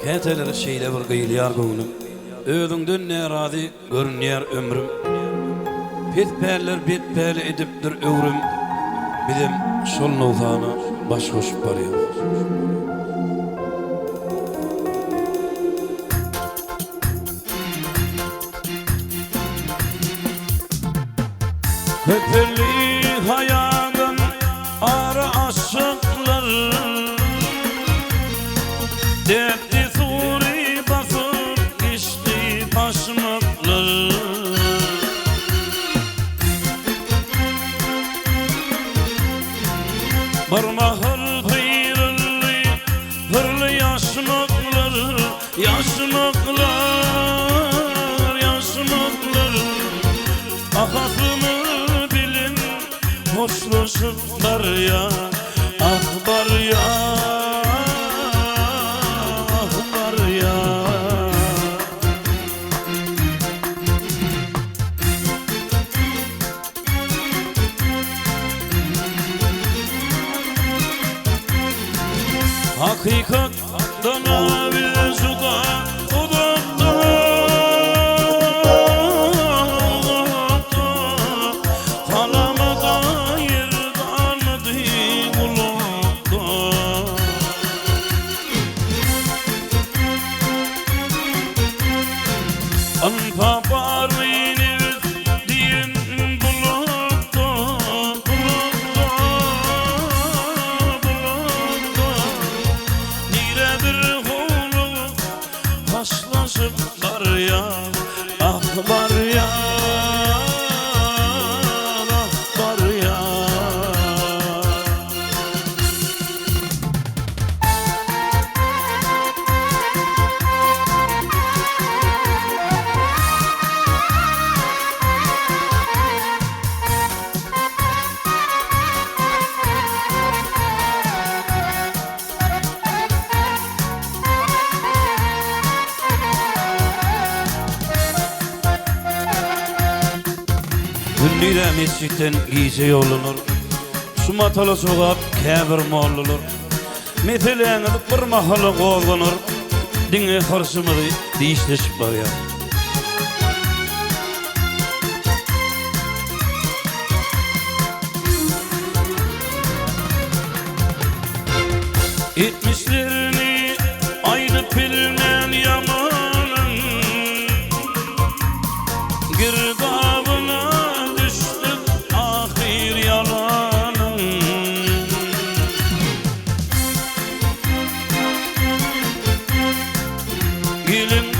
Keteleri şeyle bir gıyılyar göğünüm. Özünden ne razı görünýär ömrüm. Petperler betperli edipdir öwrüm. Bilim şol nowzana baş goşup barýar. Köpürlü hayatın ara aşıklar derdi suri basıp içti taşmaklar. Barmahır hırlı hırlı yaşmaklar, yaşmaklar, yaşmaklar. Ahasını bilin hoşlaşıplar ya, akbar ya, akbar ya. Hakikattan bir suda udakta Kalamada yerdandı kulakta Anpa parvinir diyen bulakta Bulakta, bulakta Niredir hulu taşlaşıplar ya Akbar ya, akbar ya. Gündüyle mescitten giyse yolunur, Sumatalı sokak kebir mollulur. Meteleğini bir mahalı kovulur, Dine karşımı değişleşip var ya. Etmişlerini ayrı pilinen yamanın girdabına düştük ahir yalanın. Gelin